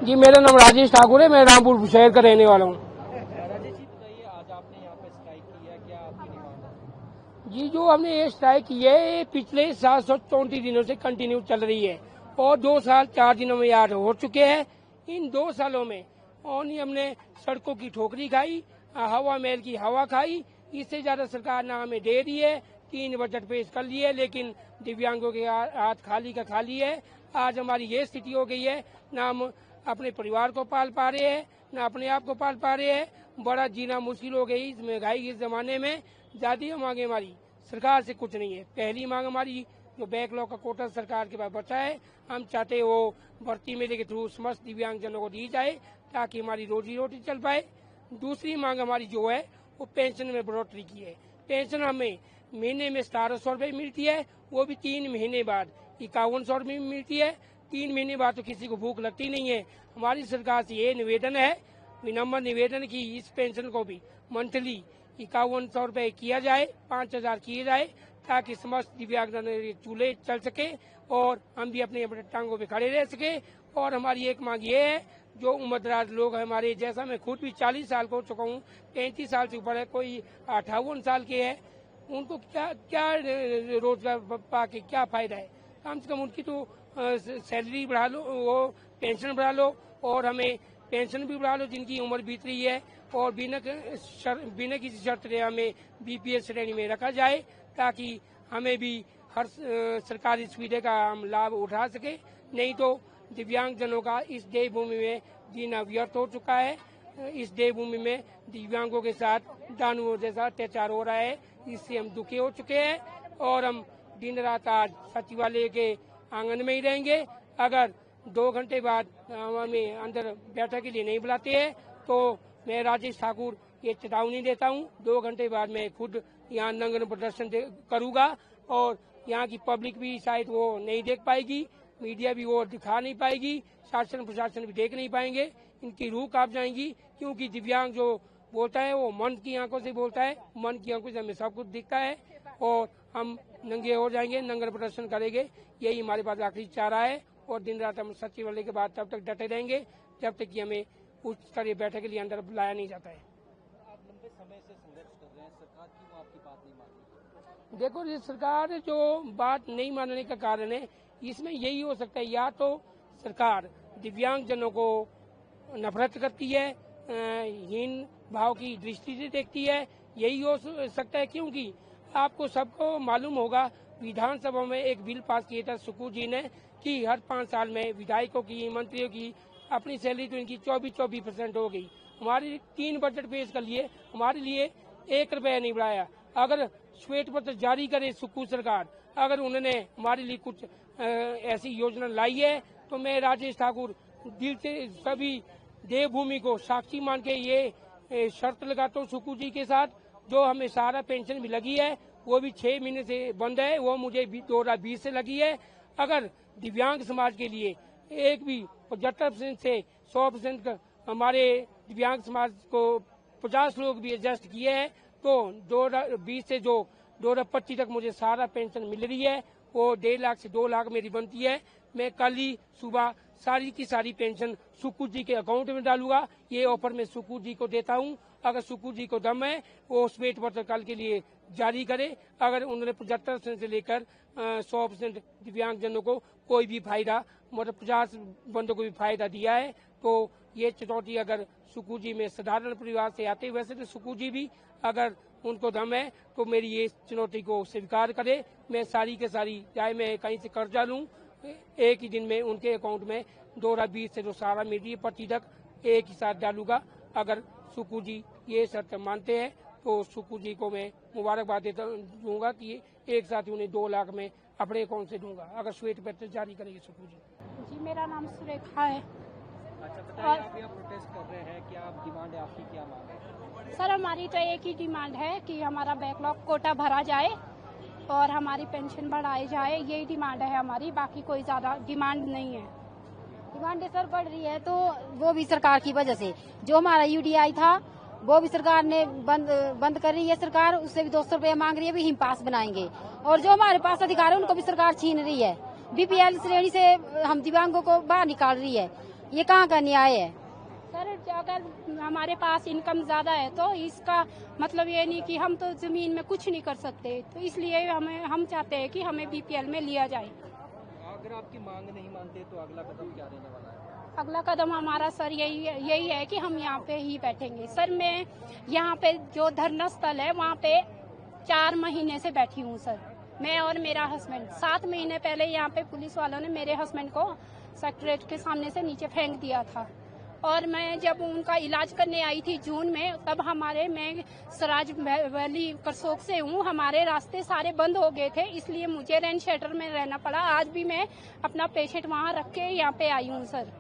जी, मेरा नाम राजेश ठाकुर है। मैं रामपुर शहर का रहने वाला हूँ। राजेश जी बताइए, आज आपने यहाँ पे स्ट्राइक की है, क्या आपकी डिमांड है? जी, जो हमने ये स्ट्राइक की है ये पिछले 734 दिनों से कंटिन्यू चल रही है और 2 साल 4 दिनों में याद हो चुके हैं। इन 2 सालों में और हमने सड़कों की ठोकरी खाई, हवा महल की हवा खाई। इससे ज्यादा सरकार ने हमें दे दी है। 3 बजट पेश कर लिए, लेकिन दिव्यांगों के हाथ खाली का खाली है। आज हमारी ये स्थिति हो गई है, ना हम अपने परिवार को पाल पा रहे हैं, ना अपने आप को पाल पा रहे हैं। बड़ा जीना मुश्किल हो गई इस महंगाई के जमाने में। ज्यादा मांगे हमारी सरकार से कुछ नहीं है। पहली मांग हमारी जो बैकलॉग का कोटा सरकार के पास बचा है, हम चाहते वो भर्ती मेले के थ्रू समस्त दिव्यांगजनों को दी जाए ताकि हमारी रोजी रोटी चल पाए। दूसरी मांग हमारी जो है वो पेंशन में बढ़ोतरी की है। पेंशन हमें महीने में 1700 रुपये मिलती है, वो भी 3 महीने बाद 5100 रुपये मिलती है। 3 महीने बाद तो किसी को भूख लगती नहीं है। हमारी सरकार से ये निवेदन है, विनम्र निवेदन की इस पेंशन को भी मंथली 5100 रुपये किया जाए, 5000 किए जाए ताकि समस्त दिव्यांगजन चूल्हे चल सके और हम भी अपने टांगों पे खड़े रह सके। और हमारी एक मांग ये है, जो उम्रदराज लोग हमारे जैसा, मैं खुद भी 40 साल को चुका हूँ, 35 साल से ऊपर है, कोई 58 साल के है, उनको क्या रोजगार पाके क्या फायदा है? कम से कम उनकी तो सैलरी बढ़ा लो, वो पेंशन बढ़ा लो और हमें पेंशन भी बढ़ा लो जिनकी उम्र बीत रही है। और बिना किसी शर्त के हमें बीपीएल श्रेणी में रखा जाए ताकि हमें भी हर सरकारी सुविधा का हम लाभ उठा सके। नहीं तो दिव्यांगजनों का इस देवभूमि में जीना व्यर्थ हो चुका है। इस देवभूमि में दिव्यांगों के साथ दानवों जैसा अत्याचार हो रहा है। इससे हम दुखी हो चुके हैं और हम दिन रात आज सचिवालय के आंगन में ही रहेंगे। अगर 2 घंटे बाद हमें अंदर बैठक के लिए नहीं बुलाते हैं तो मैं राजेश ठाकुर ये चेतावनी देता हूँ, 2 घंटे बाद मैं खुद यहाँ नंगन प्रदर्शन करूँगा और यहाँ की पब्लिक भी शायद वो नहीं देख पाएगी, मीडिया भी वो दिखा नहीं पाएगी, शासन प्रशासन भी देख नहीं पाएंगे। इनकी रूह कांप जाएंगी क्योंकि दिव्यांग जो बोलता है वो मन की आंखों से बोलता है, मन की आंखों से हमें सब कुछ दिखता है और हम नंगे हो जाएंगे, नंगन प्रदर्शन करेंगे। यही हमारे पास आखिरी चारा है और दिन रात हम सचिवालय के बाद तब तक डटे रहेंगे जब तक कि हमें उच्च स्तरीय बैठक के लिए अंदर बुलाया नहीं जाता है। आप लंबे समय से संघर्ष कर रहे हैं, सरकार क्यों आपकी बात नहीं मान रही? देखो, ये सरकार जो बात नहीं मानने का कारण है, इसमें यही हो सकता है, या तो सरकार दिव्यांगजनों को नफरत करती है, हीन भाव की दृष्टि से देखती है, यही हो सकता है। क्योंकि आपको सबको मालूम होगा, विधानसभा में एक बिल पास किया था सुकू जी ने कि हर 5 साल में विधायकों की, मंत्रियों की अपनी सैलरी तो इनकी 24% हो गई। हमारे 3 बजट पेश कर लिए, हमारे लिए 1 रुपया नहीं बढ़ाया। अगर श्वेत पत्र जारी करे सुकू सरकार, अगर उन्होंने हमारे लिए कुछ ऐसी योजना लाई है तो मैं राजेश ठाकुर दिल से सभी देवभूमि को साक्षी मान के ये शर्त लगाता हूँ सुकू जी के साथ, जो हमें सारा पेंशन भी लगी है वो भी 6 महीने से बंद है, वो मुझे 2020 से लगी है। अगर दिव्यांग समाज के लिए एक भी 75% से 100% हमारे दिव्यांग समाज को 50 लोग भी एडजस्ट किए हैं तो 2020 से जो 2025 तक मुझे सारा पेंशन मिल रही है, वो 1.5 लाख से 2 लाख मेरी बनती है। मैं कल ही सुबह सारी की सारी पेंशन सुकू जी के अकाउंट में डालूंगा। ये ऑफर मैं सुकू जी को देता हूँ। अगर सुकू जी को दम है वो श्वेत पत्र कल के लिए जारी करे। अगर उन्होंने 75% से लेकर 100% दिव्यांगजनों को कोई भी फायदा, मतलब 50 बंदों को भी फायदा दिया है तो ये चुनौती अगर सुकू जी में साधारण परिवार से आते, वैसे तो सुकू जी भी अगर उनको दम है तो मेरी ये चुनौती को स्वीकार करे। मैं सारी के सारी, चाहे मैं कहीं से कर्जा लूं, एक ही दिन में उनके अकाउंट में 2020 से जो सारा मेरी पर्ची तक एक ही साथ डालूंगा। अगर सुकू जी ये शर्त मानते हैं तो सुकू जी को मैं मुबारकबाद दूंगा कि एक साथ उन्हें 2 लाख में अपने अकाउंट से दूंगा अगर श्वेत पत्र जारी करेगी सुकू जी। जी, मेरा नाम सुरेखा है। अच्छा बताइए, आप यहाँ प्रोटेस्ट कर रहे हैं, क्या आप डिमांड है, आपकी क्या मांग है? सर, हमारी तो एक ही डिमांड है कि हमारा बैकलॉग कोटा भरा जाए और हमारी पेंशन बढ़ाई जाए। यही डिमांड है हमारी, बाकी कोई ज्यादा डिमांड नहीं है। डिमांड सर बढ़ रही है तो वो भी सरकार की वजह से। जो हमारा यूडीआई था वो भी सरकार ने बंद कर रही है सरकार, उससे भी 200 रुपया मांग रही है, भी हिम पास बनाएंगे। और जो हमारे पास अधिकार है उनको भी सरकार छीन रही है। बीपीएल श्रेणी से हम दिव्यांगों को बाहर निकाल रही है। ये कहाँ का न्याय है? सर अगर हमारे पास इनकम ज्यादा है तो इसका मतलब ये नहीं कि हम तो जमीन में कुछ नहीं कर सकते, तो इसलिए हम चाहते हैं कि हमें बीपीएल में लिया जाए। अगर आपकी मांग नहीं मानते तो अगला कदम क्या रहने वाला है? अगला कदम हमारा सर यही है कि हम यहाँ पे ही बैठेंगे। सर मैं यहाँ पे जो धरना स्थल है वहाँ पे 4 महीने से बैठी हूँ सर, मैं और मेरा हस्बैंड। 7 महीने पहले यहाँ पे पुलिस वालों ने मेरे हस्बैंड को सेक्रेटरीट के सामने से नीचे फेंक दिया था, और मैं जब उनका इलाज करने आई थी जून में, तब मैं सराज वैली करसोग से हूँ, हमारे रास्ते सारे बंद हो गए थे, इसलिए मुझे रेन शेल्टर में रहना पड़ा। आज भी मैं अपना पेशेंट वहाँ रख के यहाँ पे आई हूँ सर।